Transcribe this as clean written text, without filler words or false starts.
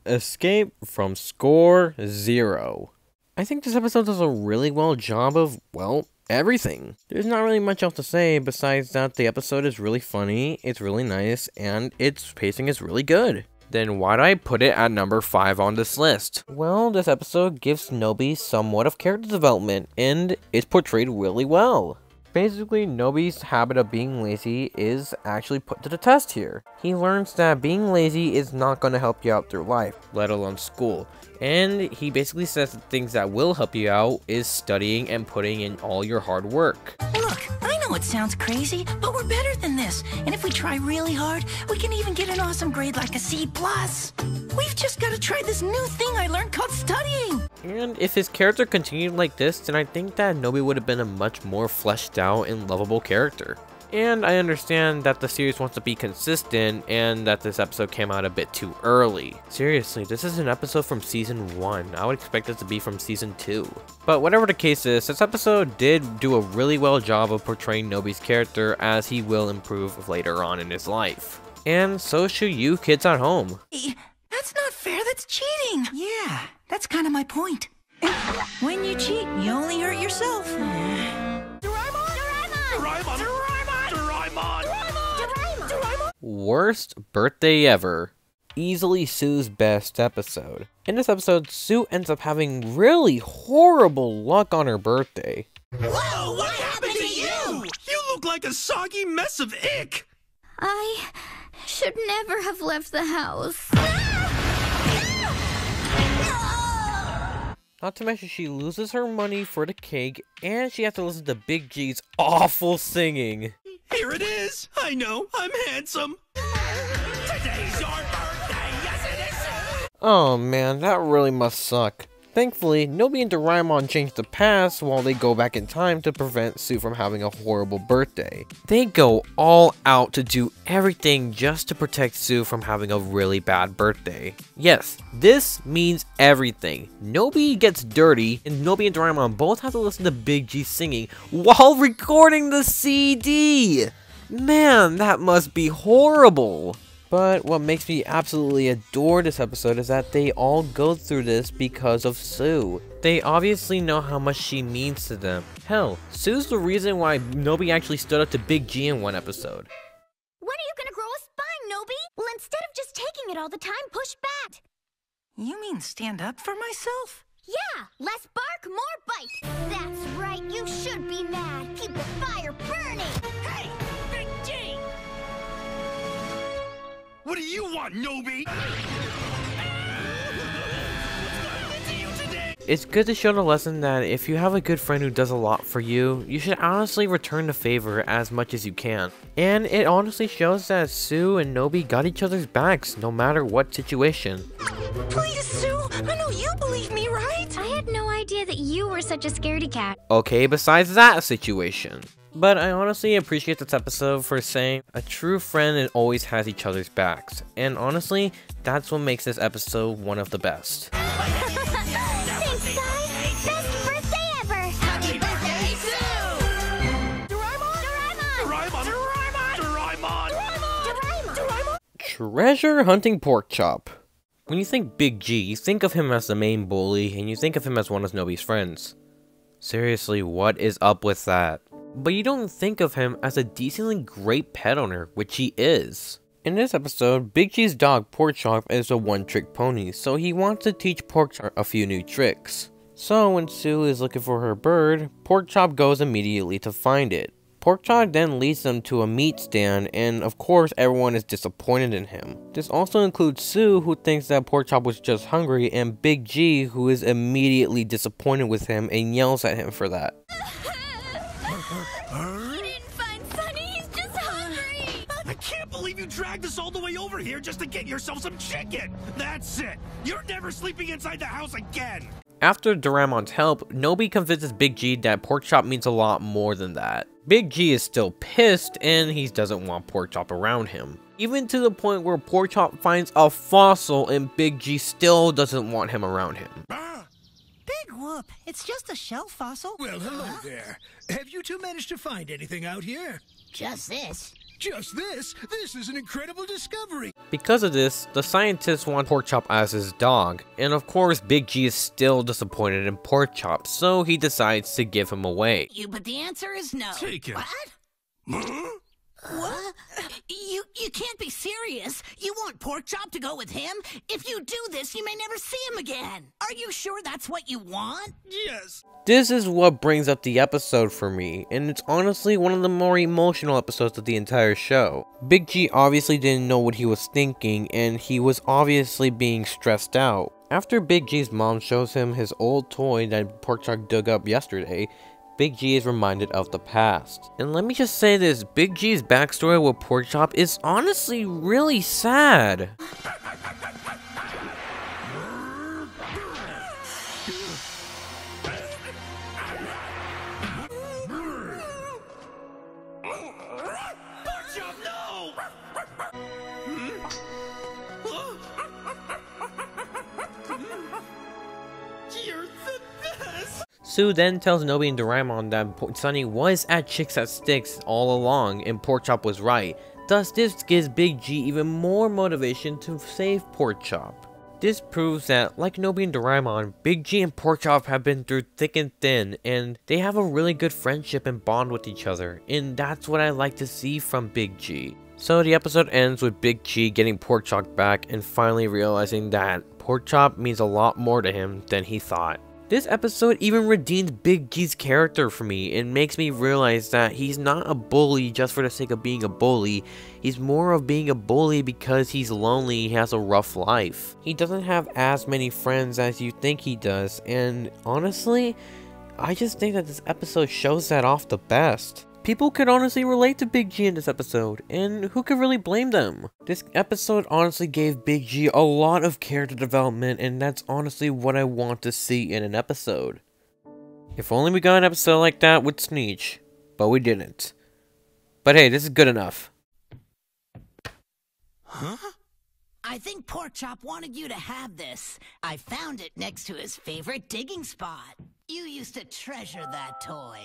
Escape from Score Zero. I think this episode does a really well job of, well, everything. There's not really much else to say besides that the episode is really funny, it's really nice, and its pacing is really good. Then why do I put it at number 5 on this list? Well, this episode gives Nobi somewhat of character development, and it's portrayed really well. Basically, Nobi's habit of being lazy is actually put to the test here. He learns that being lazy is not going to help you out through life, let alone school. And he basically says the things that will help you out is studying and putting in all your hard work. Look, I know it sounds crazy, but we're better than this. And if we try really hard, we can even get an awesome grade like a C+. We've just got to try this new thing I learned called studying. And if his character continued like this, then I think that Nobi would have been a much more fleshed out and lovable character. And I understand that the series wants to be consistent and that this episode came out a bit too early. Seriously, this is an episode from season 1. I would expect it to be from season 2. But whatever the case is, this episode did do a really well job of portraying Nobi's character, as he will improve later on in his life. And so should you kids at home. That's not fair, that's cheating. Yeah, that's kind of my point. When you cheat, you only hurt yourself. Worst birthday ever. Easily Sue's best episode. In this episode, Sue ends up having really horrible luck on her birthday. Whoa, what happened to you? You look like a soggy mess of ick. I should never have left the house. Not to mention she loses her money for the cake, and she has to listen to Big G's awful singing. Here it is. I know, I'm handsome. Today's your birthday, yes it is. Oh man, that really must suck. Thankfully, Nobi and Doraemon change the past while they go back in time to prevent Sue from having a horrible birthday. They go all out to do everything just to protect Sue from having a really bad birthday. Yes, this means everything. Nobi gets dirty, and Nobi and Doraemon both have to listen to Big G singing while recording the CD! Man, that must be horrible! But what makes me absolutely adore this episode is that they all go through this because of Sue. They obviously know how much she means to them. Hell, Sue's the reason why Nobi actually stood up to Big G in one episode. When are you gonna grow a spine, Nobi? Well, instead of just taking it all the time, push back. You mean stand up for myself? Yeah, less bark, more bite. That's right, you should be mad. Keep the fire burning. Hey, Big G! What do you want, Nobi? It's good to show the lesson that if you have a good friend who does a lot for you, you should honestly return the favor as much as you can. And it honestly shows that Sue and Nobi got each other's backs no matter what situation. Please, Sue, I know you believe me, right? I had no idea that you were such a scaredy cat. Okay, besides that situation. But I honestly appreciate this episode for saying a true friend always has each other's backs. And honestly, that's what makes this episode one of the best. Thanks, guys. Best birthday ever. Happy birthday, Sue! Doraemon! Treasure hunting pork chop. When you think Big G, you think of him as the main bully, and you think of him as one of Nobi's friends. Seriously, what is up with that? But you don't think of him as a decently great pet owner, which he is. In this episode, Big G's dog Porkchop is a one-trick pony, so he wants to teach Porkchop a few new tricks. So when Sue is looking for her bird, Porkchop goes immediately to find it. Porkchop then leads them to a meat stand, and of course everyone is disappointed in him. This also includes Sue, who thinks that Porkchop was just hungry, and Big G, who is immediately disappointed with him and yells at him for that. You didn't find Sunny, he's just hungry. I can't believe you dragged us all the way over here just to get yourself some chicken! That's it! You're never sleeping inside the house again! After Doraemon's help, Nobi convinces Big G that Porkchop means a lot more than that. Big G is still pissed, and he doesn't want Porkchop around him. Even to the point where Porkchop finds a fossil and Big G still doesn't want him around him. Big whoop, it's just a shell fossil. Well, hello there. Have you two managed to find anything out here? Just this. Just this is an incredible discovery. Because of this, the scientists want Porkchop as his dog, and of course Big G is still disappointed in Porkchop, so he decides to give him away. But the answer is no. Take him. What? What? You can't be serious. You want Porkchop to go with him? If you do this, you may never see him again. Are you sure that's what you want? Yes. This is what brings up the episode for me, and it's honestly one of the more emotional episodes of the entire show. Big G obviously didn't know what he was thinking, and he was obviously being stressed out. After Big G's mom shows him his old toy that Porkchop dug up yesterday, Big G is reminded of the past. And let me just say this, Big G's backstory with Porkchop is honestly really sad. Porkchop, no! You're the best! Sue then tells Nobi and Doraemon that Sunny was at Chicks at Sticks all along and Porkchop was right. Thus, this gives Big G even more motivation to save Porkchop. This proves that, like Nobi and Doraemon, Big G and Porkchop have been through thick and thin, and they have a really good friendship and bond with each other, and that's what I like to see from Big G. So the episode ends with Big G getting Porkchop back and finally realizing that Porkchop means a lot more to him than he thought. This episode even redeemed Big G's character for me and makes me realize that he's not a bully just for the sake of being a bully. He's more of being a bully because he's lonely, he has a rough life. He doesn't have as many friends as you think he does, and honestly, I just think that this episode shows that off the best. People could honestly relate to Big G in this episode, and who could really blame them? This episode honestly gave Big G a lot of character development, and that's honestly what I want to see in an episode. If only we got an episode like that with Sneech, but we didn't. But hey, this is good enough. Huh? I think Porkchop wanted you to have this. I found it next to his favorite digging spot. You used to treasure that toy.